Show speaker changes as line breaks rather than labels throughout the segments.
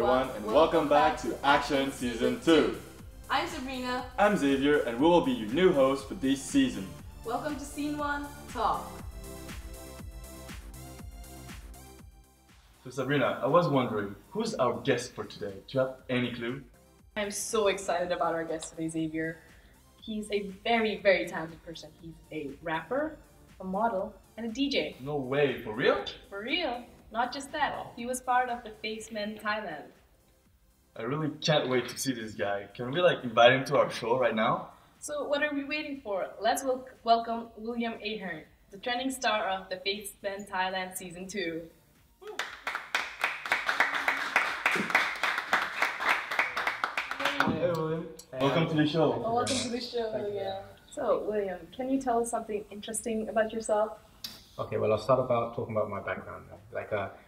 everyone, and welcome back to Action Season 2.
I'm Sabrina.
I'm Xavier, and we will be your new host for this season.
Welcome to Scene 1, Talk.
So Sabrina, I was wondering, who's our guest for today? Do you have any clue?
I'm so excited about our guest today, Xavier. He's a very, very talented person. He's a rapper, a model, and a DJ.
No way, for real?
For real. Not just that, he was part of the Face Men Thailand.
I really can't wait to see this guy. Can we invite him to our show right now?
So what are we waiting for? Let's welcome William Aherne, the trending star of the Face Men Thailand Season 2.
Hey William, welcome to the show.
Oh, welcome to the show, William. So William, can you tell us something interesting about yourself?
Okay, well, I'll start talking about my background.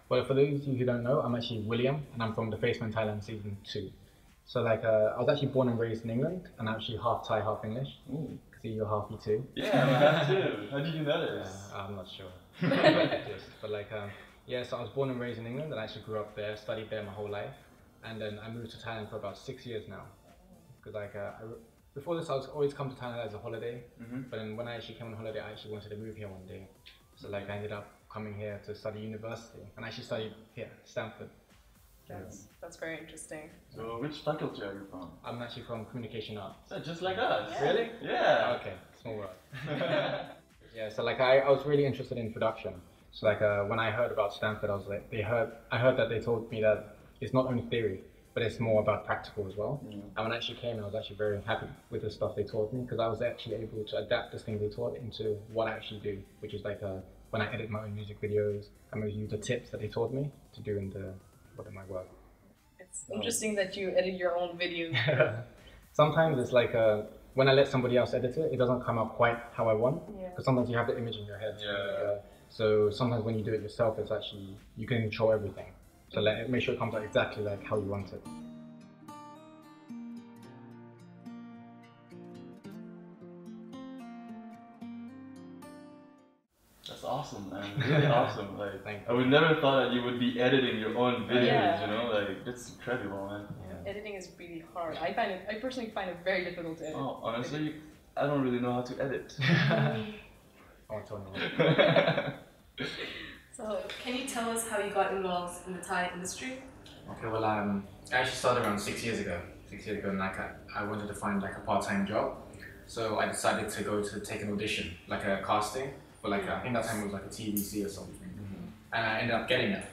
Well, for those of you who don't know, I'm actually William, and I'm from the Face Men Thailand Season 2. So, I was actually born and raised in England, and I'm actually half Thai, half English.
Ooh.
See, you're half me too.
Yeah, I have too. How did you know this?
I'm not sure. Yeah, so I was born and raised in England, and I actually grew up there, studied there my whole life, and then I moved to Thailand for about 6 years now. Because before this, I was always come to Thailand as a holiday, but then when I actually came on holiday, I actually wanted to move here one day. So I ended up coming here to study university, and I actually studied here, Stanford.
That's very interesting.
So which faculty are you from?
I'm actually from communication arts.
So just like us.
Yeah.
Really?
Yeah.
Okay, small world. Yeah, so I was really interested in production. So when I heard about Stanford, I heard that they told me that it's not only theory, but it's more about practical as well. And when I actually came, I was actually very happy with the stuff they taught me, because I was actually able to adapt this thing they taught into what I actually do, which is when I edit my own music videos, I'm going to use the tips that they taught me to do in my work.
It's interesting that you edit your own videos.
Sometimes it's when I let somebody else edit it, it doesn't come out quite how I want, because sometimes you have the image in your head. So sometimes when you do it yourself, it's actually, you can control everything. So make sure it comes out exactly how you want it.
That's awesome, man. Really awesome.
Thank you.
I would never thought that you would be editing your own videos, you know? That's incredible, man.
Yeah.
Editing is really hard. I personally find it very difficult to edit.
Oh, honestly, I don't really know how to edit.
I won't tell anyone.
So, can you tell us how you got involved in the Thai industry?
Okay, well, I actually started around 6 years ago. 6 years ago, and I wanted to find a part-time job. So I decided to go to take an audition, a casting, for I think that time it was a TVC or something. And I ended up getting it.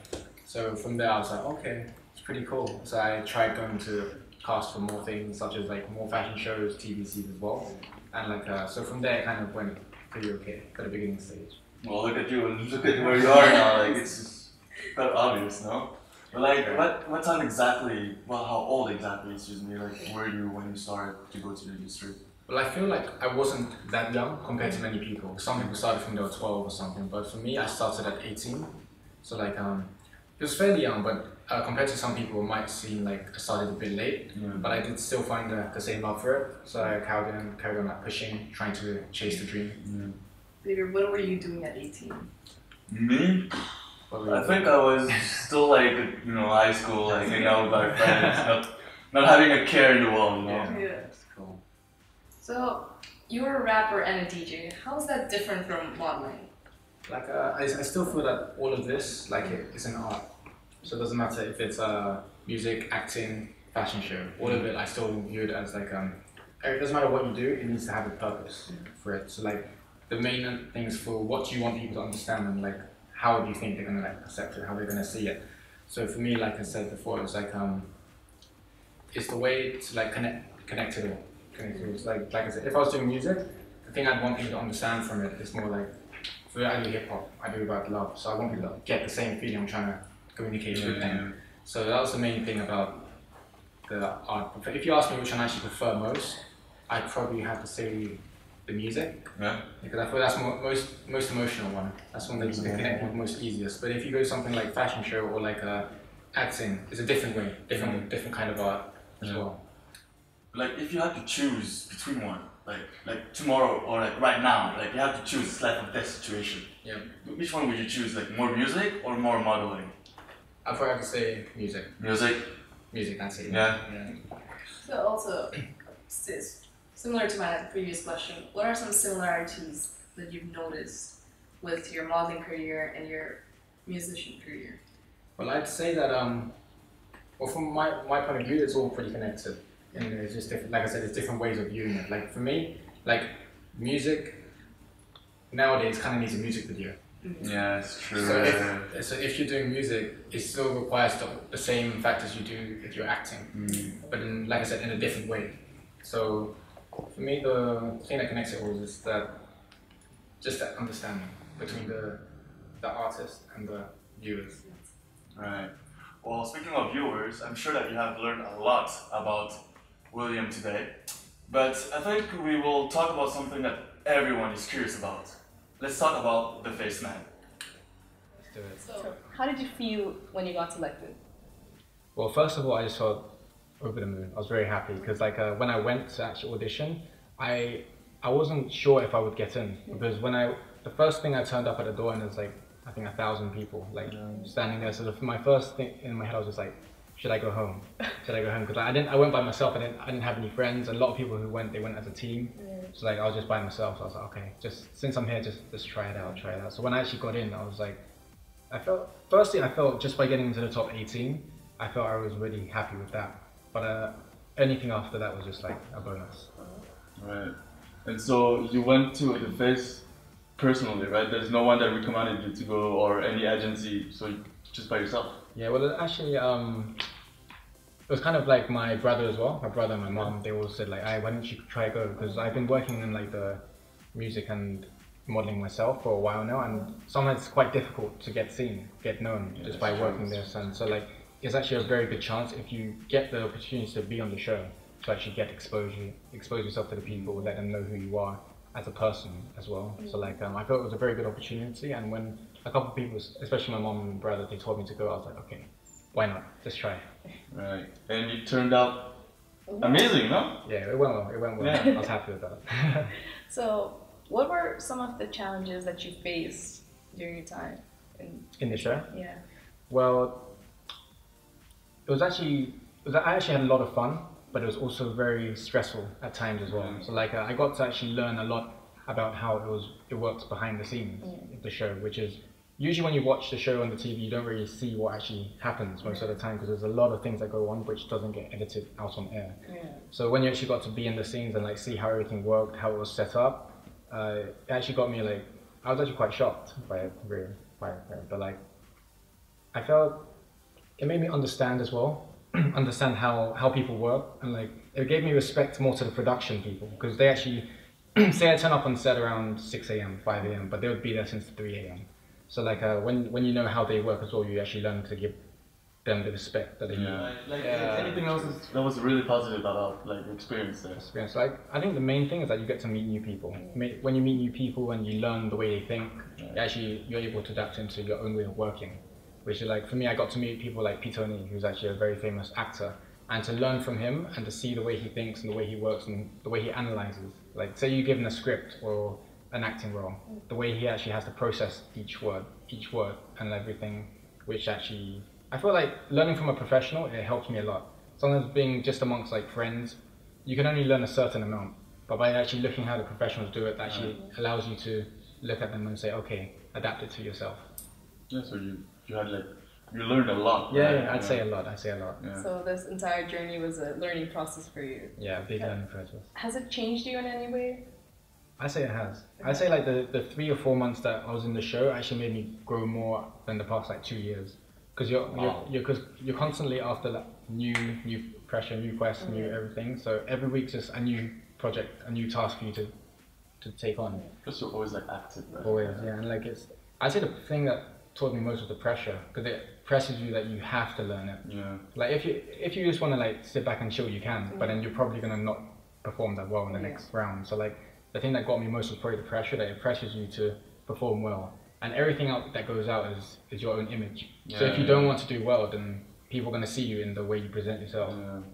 So from there I was like, okay, it's pretty cool. So I tried going to cast for more things, such as more fashion shows, TVCs as well. And so from there it kind of went pretty okay at the beginning stage.
Well, look at you and look at where you are now. It's just quite obvious, no? But what time exactly? Well, how old exactly? Excuse me. Were you when you started to go to the industry?
Well, I feel like I wasn't that young compared to many people. Some people started from they were 12 or something, but for me, I started at 18. So it was fairly young, but compared to some people, it might seem I started a bit late. But I did still find the same love for it. So I carried on pushing, trying to chase the dream.
Xavier, what were you doing at 18?
Me? I think I was still high school, hanging out with my friends, not having a care in the world, you know?
Yeah.
That's cool.
So, you're a rapper and a DJ. How is that different from modeling?
I still feel that all of this, it's an art. So it doesn't matter if it's music, acting, fashion show. All of it, I still view it as it doesn't matter what you do, it needs to have a purpose for it. So the main thing is for what you want people to understand, and how do you think they're gonna accept it, how they're gonna see it. So for me, like I said before, it's it's the way to connect to it. It's like I said, if I was doing music, the thing I'd want people to understand from it is more for I do hip hop, I do about love, so I want people to get the same feeling I'm trying to communicate with them. So that was the main thing about the art. If you ask me which one I actually prefer most, I'd probably have to say the music.
Yeah.
Because I feel that's most emotional one. That's one that you can connect with most easiest. But if you go something like fashion show or acting, it's a different way, different kind of art as well.
If you had to choose between one, tomorrow or right now, you have to choose, it's or death situation.
Yeah.
Which one would you choose? More music or more modeling?
I'd probably have to say music.
Music?
music. That's it.
Yeah.
So also, similar to my previous question, what are some similarities that you've noticed with your modeling career and your musician career?
Well, I'd say that well, from my point of view, it's all pretty connected. And it's just different. Like I said, it's different ways of viewing it. Like for me, like music nowadays kind of needs a music video.
Yeah, it's true.
So if you're doing music, it still requires the same factors you do if you're acting, but in, like I said, in a different way. So for me, the thing that connects it all is that just that understanding between the artist and the viewers.
Right. Well, speaking of viewers, I'm sure that you have learned a lot about William today, but I think we will talk about something that everyone is curious about. Let's talk about the Face Man.
Let's do it.
So, how did you feel when you got selected?
Well, first of all, I just felt over the moon. I was very happy because like when I went to actually audition, I wasn't sure if I would get in because the first thing I turned up at the door and there's like I think 1,000 people like standing there. So my first thing in my head I was just like, should I go home? Should I go home? Because I went by myself. I didn't have any friends. A lot of people who went, they went as a team. So like I was just by myself. So I was like, okay, just since I'm here, just try it out, try it out. So when I actually got in, I was like, I felt just by getting into the top 18, I felt I was really happy with that. But anything after that was just like a bonus.
Right. And so you went to the Face personally, right? There's no one that recommended you to go or any agency, so just by yourself.
Yeah, well, actually, it was kind of like my brother as well. My brother and my mom, they all said like, why don't you try go? Because I've been working in like the music and modeling myself for a while now, and sometimes it's quite difficult to get seen, get known just by working this. And so like, it's actually a very good chance if you get the opportunity to be on the show, to actually get exposure, expose yourself to the people, let them know who you are as a person as well. So like, I felt it was a very good opportunity, and when a couple of people, especially my mom and brother, they told me to go, I was like, okay, why not? Just try it.
Right. And it turned out amazing, no?
Yeah, it went well. It went well.
Yeah.
I was happy with that.
So, what were some of the challenges that you faced during your time
in the show?
Yeah.
Well, I actually had a lot of fun, but it was also very stressful at times as well. So like I got to actually learn a lot about how it works behind the scenes of the show, which is usually when you watch the show on the TV, you don't really see what actually happens most of the time because there's a lot of things that go on which doesn't get edited out on air. So when you actually got to be in the scenes and like see how everything worked, how it was set up, it actually got me like, I was actually quite shocked by it, really, but like, I felt it made me understand as well, understand how people work, and like, it gave me respect more to the production people because they actually, say I turn up on set around 6 a.m, 5 a.m, but they would be there since 3 a.m. So like when you know how they work as well, you actually learn to give them the respect that they need.
Anything else that was really positive about like the experience there?
Experience. Like I think the main thing is that you get to meet new people. When you meet new people and you learn the way they think, you're able to adapt into your own way of working. Which is like for me, I got to meet people like Pitoni, who's actually a very famous actor, and to learn from him and to see the way he thinks and the way he works and the way he analyzes. Like say you give him a script or an acting role, the way he actually has to process each word and everything, which actually, I feel like learning from a professional, it helps me a lot. Sometimes being just amongst like friends, you can only learn a certain amount, but by actually looking how the professionals do it, that actually allows you to look at them and say, okay, adapt it to yourself.
Yeah, so you had like, you learned a lot.
Yeah, I'd say a lot.
Yeah.
So this entire journey was a learning process for you.
Yeah, big learning process.
Has it changed you in any way?
I say it has. I say like the 3 or 4 months that I was in the show actually made me grow more than the past like 2 years. Because you're constantly after like new pressure, new quests, new everything. So every week's just a new project, a new task for you to take on.
Plus you're always like active, right?
Always, yeah. And like I'd say the thing that taught me most was the pressure, because it presses you that you have to learn it.
Yeah.
Like if you just want to like sit back and chill, you can, but then you're probably gonna not perform that well in the next round. So like the thing that got me most was probably the pressure, that it pressures you to perform well, and everything out that goes out is your own image. So if you don't want to do well, then people are gonna see you in the way you present yourself.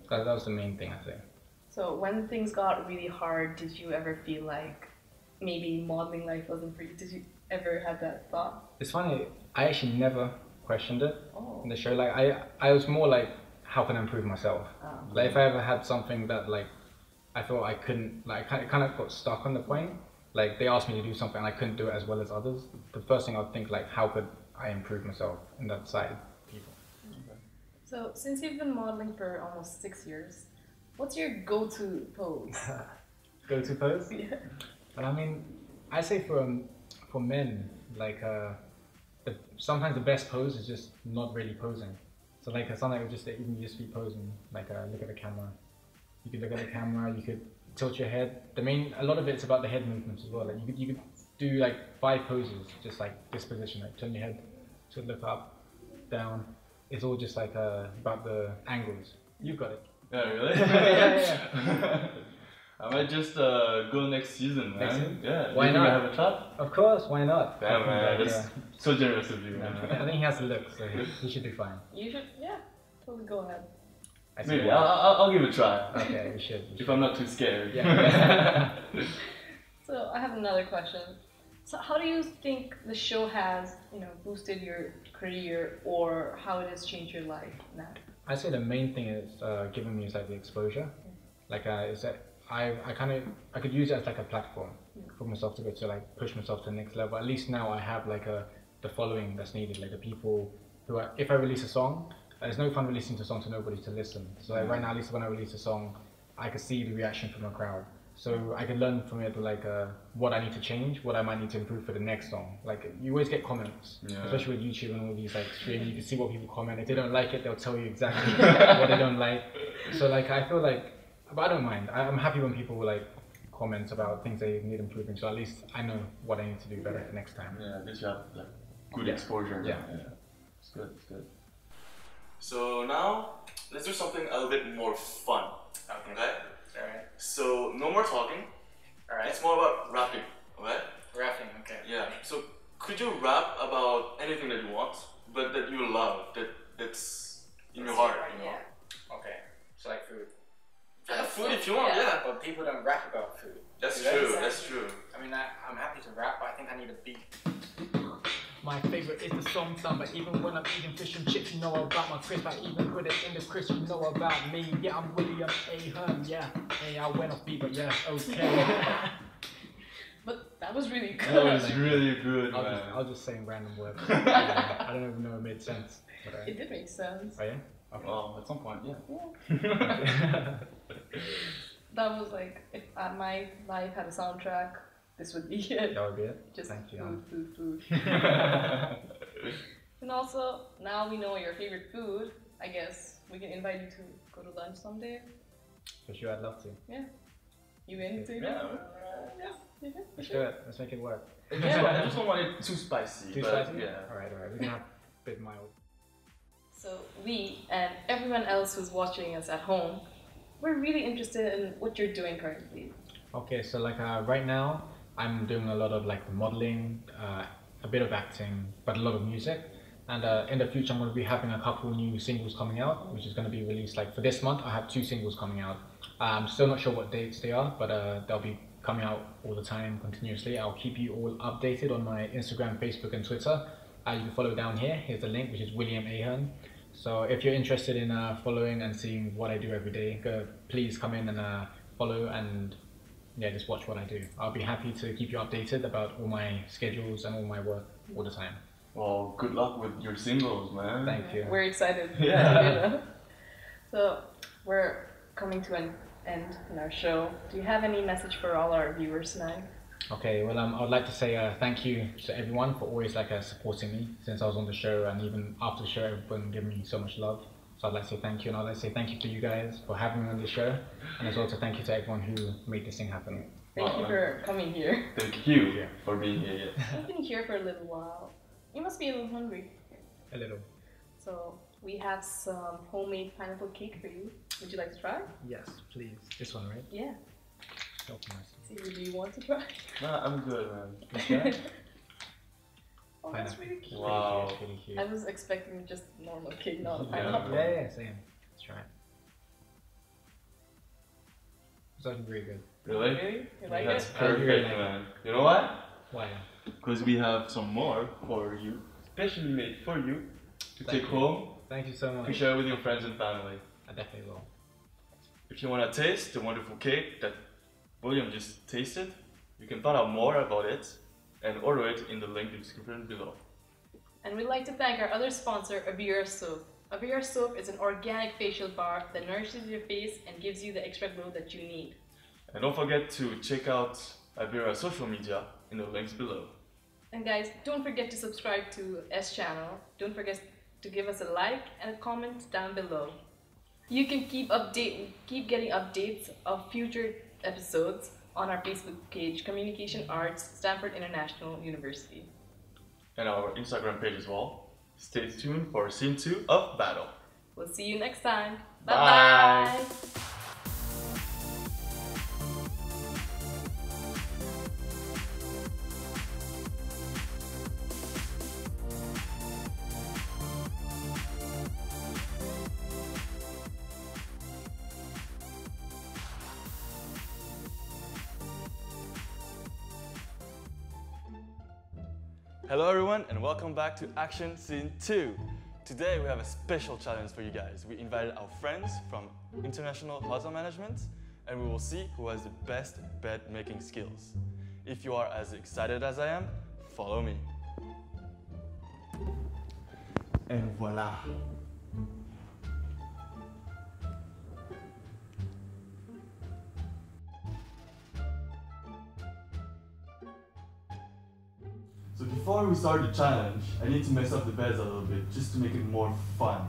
That was the main thing, I think.
So when things got really hard, did you ever feel like maybe modeling life wasn't for you? Did you ever have that thought?
It's funny, I actually never questioned it in the show. Like I was more like how can I improve myself? Like if I ever had something that like I thought I couldn't, like I kind of got stuck on the point. Like they asked me to do something and I couldn't do it as well as others. The first thing I'd think like, how could I improve myself in that side of people?
So since you've been modeling for almost 6 years, what's your go-to pose?
Go-to pose?
Yeah.
And I mean, I say for men, like sometimes the best pose is just not really posing. So like something like just even just be posing, like look at the camera. You could look at the camera, you could tilt your head. A lot of it's about the head movements as well. Like you could do like 5 poses, just like this position, like turn your head to look up, down. It's all just like about the angles. You've got it.
Yeah, really?
yeah.
I might just go next season, man.
Next season?
Yeah.
Why
you think
not?
I have a shot?
Of course, why not?
Damn, man, that's so generous of you, man.
I think he has the look, so he should do fine.
You should, yeah, totally go ahead.
Maybe I'll give it a try.
Okay, we should.
If I'm not too scared.
Yeah.
So I have another question. So how do you think the show has, boosted your career, or how it has changed your life now?
I say the main thing is giving me is like the exposure. Like is that I could use it as like a platform for myself to go to like push myself to the next level. At least now I have like the following that's needed, like the people who are, if I release a song, there's no fun releasing a song to nobody to listen. So like right now, at least when I release a song, I can see the reaction from the crowd. So I can learn from it like what I need to change, what I might need to improve for the next song. Like you always get comments, especially with YouTube and all these like streaming. You can see what people comment. If they don't like it, they'll tell you exactly what they don't like. So like I feel like, but I don't mind. I'm happy when people like comment about things they need improving. So at least I know what I need to do better for next time.
Yeah, good job. Like good exposure.
Yeah.
It's good. It's good. So now let's do something a little bit more fun. Okay.
Alright.
So no more talking.
Alright.
It's more about rapping. Okay.
Rapping. Okay.
Yeah. So could you rap about anything that you want, but that you love, that's in your heart? You know?
Yeah. Okay. So like food.
Yeah, food if you want. Yeah.
But people don't rap about food.
That's true. That's true.
I mean, I'm happy to rap, but I think I need a beat.
My favorite is the song but even when I'm eating fish and chips, you know about my crisp. I even put it in the crisp, you know about me. Yeah, I'm William Aherne, yeah. Hey, I went off beat, but yeah, okay.
But that was really good.
That was really good,
I
man.
was just saying random words. I don't even know if it made sense. But,
It did make sense.
oh yeah? Okay.
Well, at some point, yeah.
That was like, if my life had a soundtrack, this would be it.
That would be it.
Just
Thank you.
food. And also, now we know your favorite food. I guess we can invite you to go to lunch someday.
For sure, I'd love to.
Yeah. You in too?
Yeah.
Yeah.
Let's do it. Let's make it work.
I just don't want it too spicy.
Too
but
spicy?
Yeah.
Alright. We can have a bit mild.
So we and everyone else who's watching us at home, we're really interested in what you're doing currently.
Okay, so like right now, I'm doing a lot of like modeling, a bit of acting, but a lot of music. And in the future, I'm going to be having a couple new singles coming out, which is going to be released like for this month. I have 2 singles coming out. I'm still not sure what dates they are, but they'll be coming out all the time, continuously. I'll keep you all updated on my Instagram, Facebook, and Twitter. You can follow down here. Here's the link, which is William Aherne. So if you're interested in following and seeing what I do every day, please come in and follow and yeah, just watch what I do. I'll be happy to keep you updated about all my schedules and all my work all the time.
Well, good luck with your singles, man.
Thank you.
We're excited.
Yeah.
So we're coming to an end in our show. Do you have any message for all our viewers tonight?
Okay, well, I would like to say thank you to everyone for always supporting me since I was on the show, and even after the show, everyone gave me so much love. So I'd like to say thank you, and I'd like to say thank you to you guys for having me on the show, and as well to thank you to everyone who made this thing happen.
Thank you for coming here.
Thank you for being here.
You've been here for a little while. You must be a little hungry.
A little.
So we have some homemade pineapple cake for you. Would you like to try?
Yes, please. This one, right?
Yeah.
Oh, nice.
See, do you want to try?
Nah, I'm good, man.
Oh, that's really cute.
Wow.
Really cute.
I was expecting just normal cake, not a pineapple.
Yeah, same. Let's try it. It's actually really good.
Really?
Really? You like
That's
it?
perfect, man. You know why?
Why?
Because we have some more for you, specially made for you to take home
Thank you so
You
much.
can share it with your friends and family.
I definitely will.
If you want to taste the wonderful cake that William just tasted, you can find out more about it and order it in the link in the description below.
And we'd like to thank our other sponsor, Abira Soap. Abira Soap is an organic facial bar that nourishes your face and gives you the extra glow that you need.
And don't forget to check out Abira's social media in the links below.
And guys, don't forget to subscribe to S channel. Don't forget to give us a like and a comment down below. You can keep getting updates of future episodes on our Facebook page, Communication Arts, Stanford International University.
And our Instagram page as well. Stay tuned for scene 2 of Battle.
We'll see you next time.
Bye.
Bye.
Hello everyone and welcome back to Action Scene 2. Today we have a special challenge for you guys. We invited our friends from International Hotel Management and we will see who has the best bed making skills. If you are as excited as I am, follow me. And voila. So before we start the challenge, I need to mess up the beds a little bit just to make it more fun.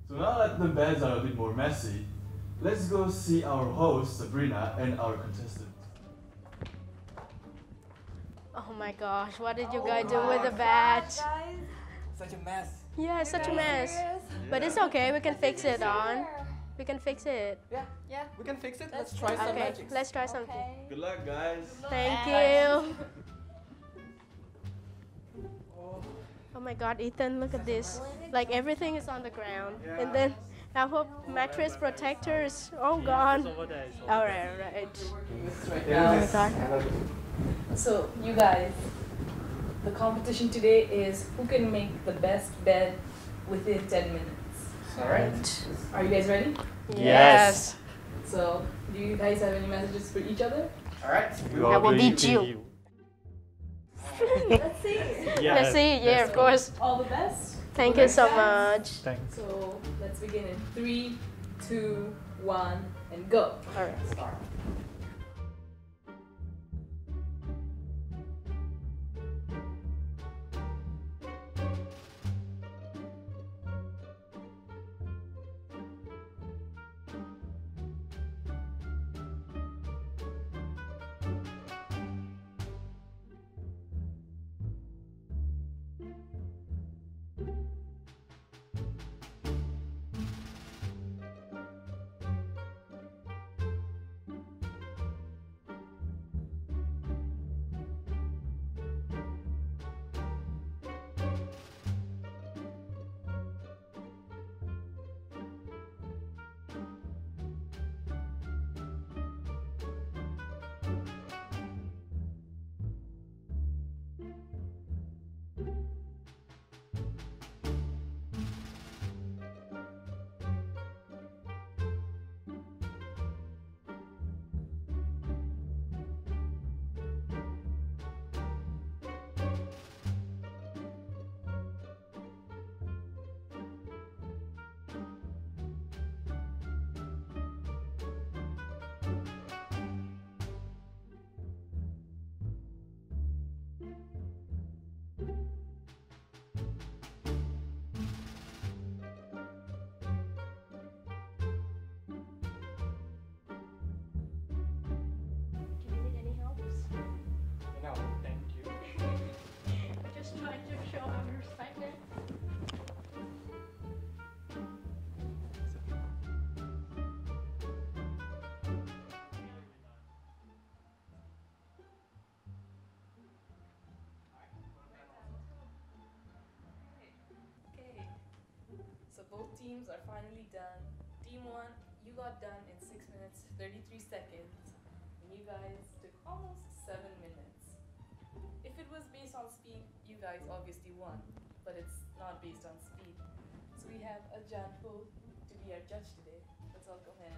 So now that the beds are a bit more messy, let's go see our host Sabrina and our contestant.
Oh my gosh, what did you guys do with the badge?
Such a mess.
Yeah, it's such a mess. But it's okay, we can fix it on. We can fix it.
Yeah, we can fix it. Let's try some
Okay,
magic.
let's try something.
Good luck, guys.
Thank you. Oh my god, Ethan, look at this. Like everything is on the ground. And then I hope mattress protectors, oh gone. Alright, alright. Oh my god.
So, you guys, the competition today is who can make the best bed within 10 minutes. Alright? Are you guys ready?
Yes.
So, do you guys have any messages for each other?
Alright.
I will beat you.
Let's see.
Let's see, yeah, of course.
All the best.
Thank you so much.
Thanks.
So, let's begin in 3, 2, 1, and go.
Alright.
No, thank you.
I just tried to show I'm respected.
Okay. So both teams are finally done Team 1, you got done in 6 minutes 33 seconds, and you guys took almost 7 minutes. If it was based on speed, you guys obviously won, but it's not based on speed. So we have Ajahn to be our judge today. Let's welcome him.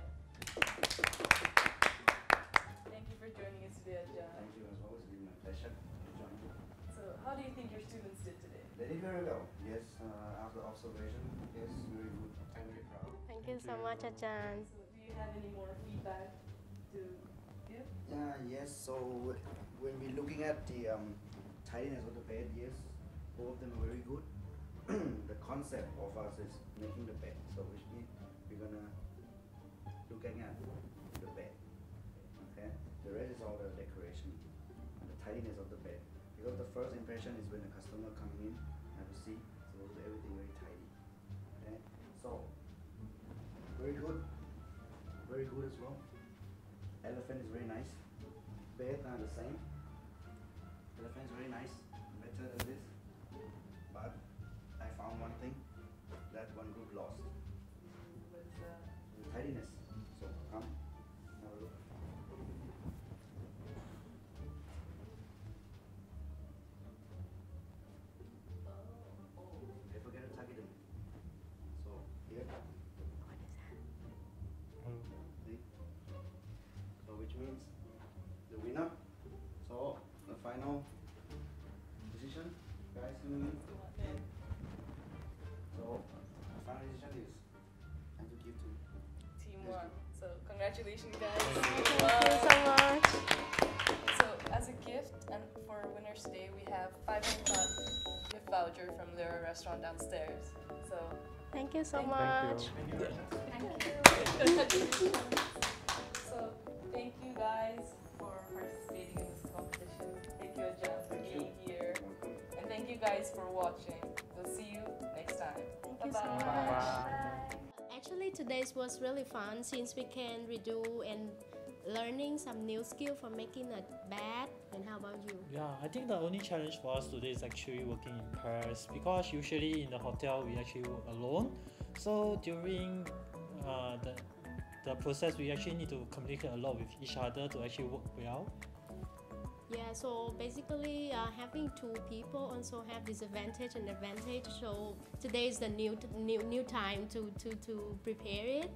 Thank you for joining us today, Ajahn.
Thank you as well. It's been my pleasure to join you.
So how do you think your students did today?
They did very well. Yes, after observation, yes, very good. I'm very proud.
Thank you so much, Ajahn.
So do you have any more feedback to give?
Yes, so when we're looking at the tidiness of the bed, yes, both of them are very good. The concept of us is making the bed, so which means we're gonna looking at the bed. Okay, the rest is all the decoration and the tidiness of the bed. Because the first impression is when the customer come in and to see, so everything very tidy. Okay, so very good as well. Elephant is very nice. Bed are the same. Elephant is very nice, better than this. But I found one thing that one group lost.
What is that?
The tidiness. So come, have a look. They forget to tuck it in. So here. See? So which means the winner. So the final decision, guys, coming in. So the final decision is time to give to
Team
Yes,
1. So congratulations, guys.
Thank you so much.
So as a gift and for Winners Day, we have 500 baht gift voucher from their restaurant downstairs. So
Thank you so
Thank
much.
So thank you guys for participating in this competition. Thank you, Ajahn, for being here. And thank you guys for watching. We'll see you next time.
Thank you so much. Actually, today's was really fun since we can redo and learning some new skill for making a bed. And how about you?
Yeah, I think the only challenge for us today is actually working in pairs because usually in the hotel we actually work alone. So during the process we actually need to communicate a lot with each other to actually work well.
Yeah, so basically having two people also have disadvantage and advantage. So today is the new time to prepare it.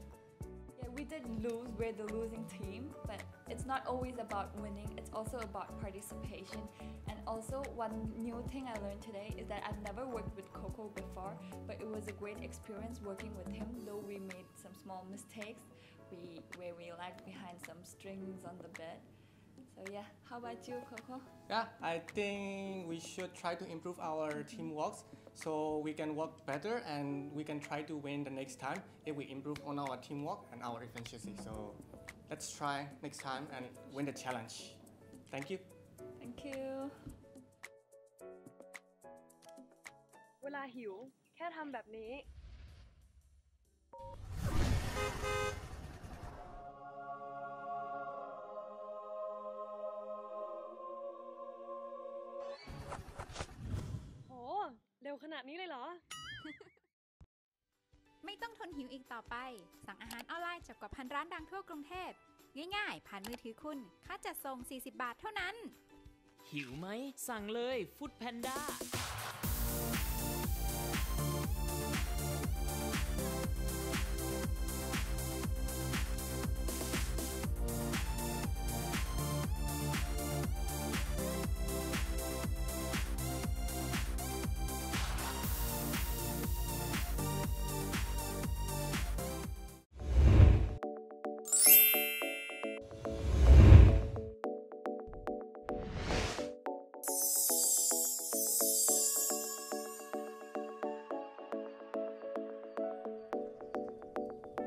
Yeah, we did lose, we're the losing team, but it's not always about winning, it's also about participation. And also one new thing I learned today is that I've never worked with Coco before, but it was a great experience working with him, though we made some small mistakes where we lagged behind some strings on the bed. So yeah, how about you, Coco?
Yeah, I think we should try to improve our teamwork so we can work better and we can try to win the next time if we improve on our teamwork and our efficiency. So let's try next time and win the challenge. Thank you.
Thank you.
เวลาหิวแค่ทำแบบนี้ โห เร็วขนาดนี้เลยเหรอ
ไม่ต้องทนหิวอีกต่อไปสั่งอาหารออนไลน์จากกว่า1,000 ร้านดังทั่วกรุงเทพง่ายๆผ่านมือถือคุณค่าจัดส่ง40 บาทเท่านั้น
หิวไหมสั่งเลย Food Panda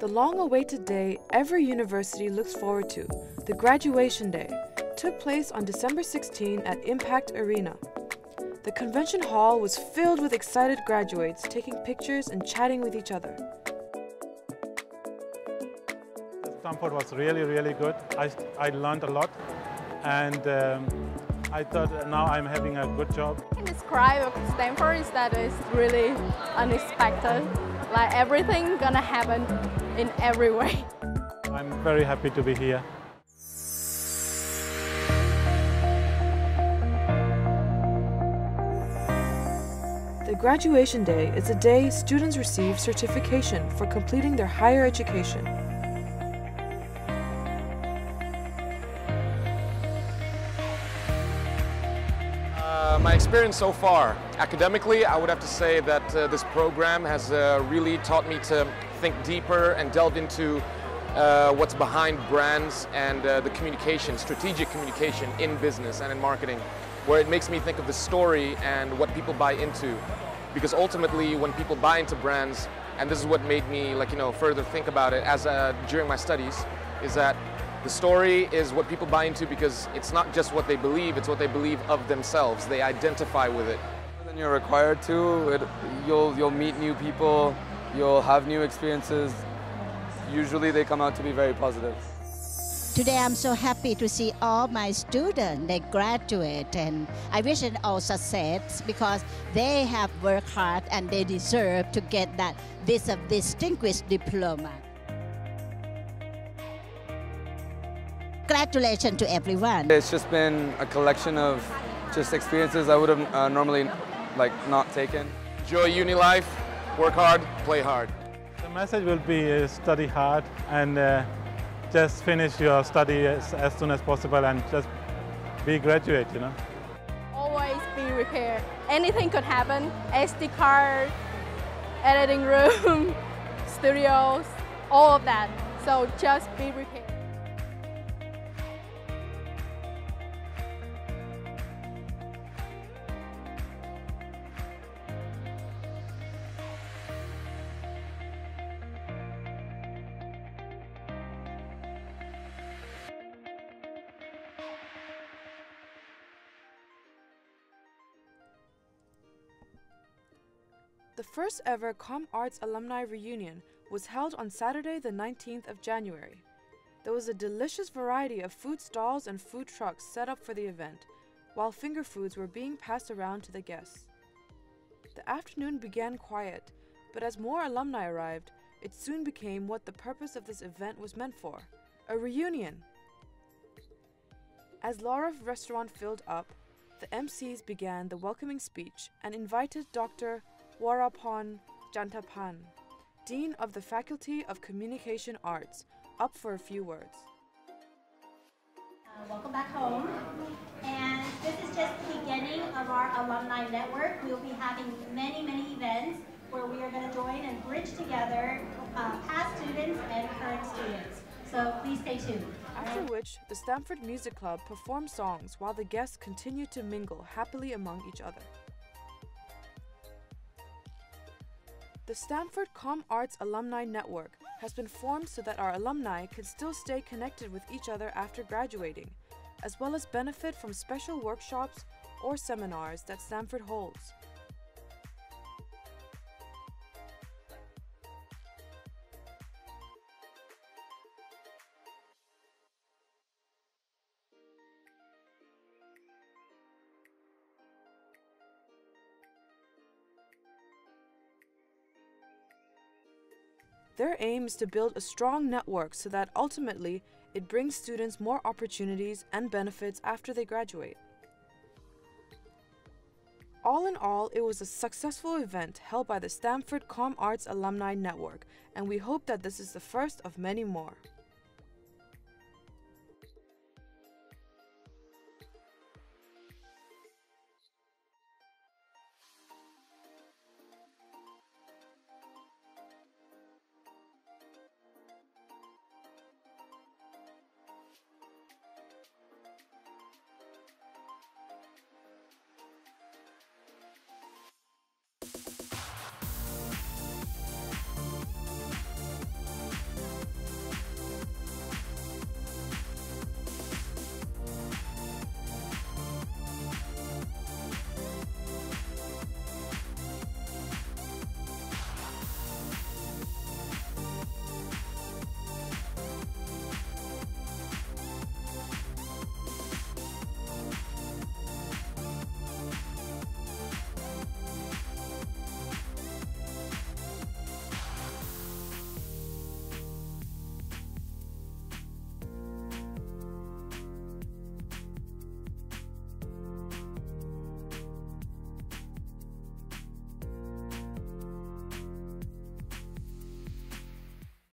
The long-awaited day every university looks forward to, the graduation day, took place on December 16 at Impact Arena. The convention hall was filled with excited graduates taking pictures and chatting with each other.
Stanford was really good. I learned a lot, and I thought now I'm having a good job.
I can describe Stanford is that it's really unexpected.
Like everything gonna happen in every way.
I'm very happy to be here.
The graduation day is a day students receive certification for completing their higher education.
My experience so far, academically, I would have to say that this program has really taught me to think deeper and delve into what's behind brands and the communication, strategic communication in business and in marketing, where it makes me think of the story and what people buy into. Because ultimately, when people buy into brands, and this is what made me further think about it as during my studies, is that the story is what people buy into because it's not just what they believe, it's what they believe of themselves. They identify with it.
Then you're required to. You'll meet new people, you'll have new experiences. Usually they come out to be very positive.
Today I'm so happy to see all my students, they graduate, and I wish them all success because they have worked hard and they deserve to get this distinguished diploma. Congratulations to everyone.
It's just been a collection of just experiences I would have normally not taken.
Enjoy uni life, work hard, play hard.
The message will be study hard and just finish your study as soon as possible and just be graduate,
Always be prepared. Anything could happen. SD card, editing room, studios, all of that. So just be prepared.
The first ever Comm Arts Alumni Reunion was held on Saturday the 19th of January. There was a delicious variety of food stalls and food trucks set up for the event, while finger foods were being passed around to the guests. The afternoon began quiet, but as more alumni arrived, it soon became what the purpose of this event was meant for, a reunion. As Laura's restaurant filled up, the MCs began the welcoming speech and invited Dr. Warapon Jantapan, Dean of the Faculty of Communication Arts, up for a few words.
Welcome back home. And this is just the beginning of our alumni network. We'll be having many, many events where we are going to join and bridge together past students and current students. So please stay tuned.
After which, the Stanford Music Club performed songs while the guests continued to mingle happily among each other. The Stanford Comm Arts Alumni Network has been formed so that our alumni can still stay connected with each other after graduating, as well as benefit from special workshops or seminars that Stanford holds. Their aim is to build a strong network so that ultimately it brings students more opportunities and benefits after they graduate. All in all, it was a successful event held by the Stanford Comm Arts Alumni Network, and we hope that this is the first of many more.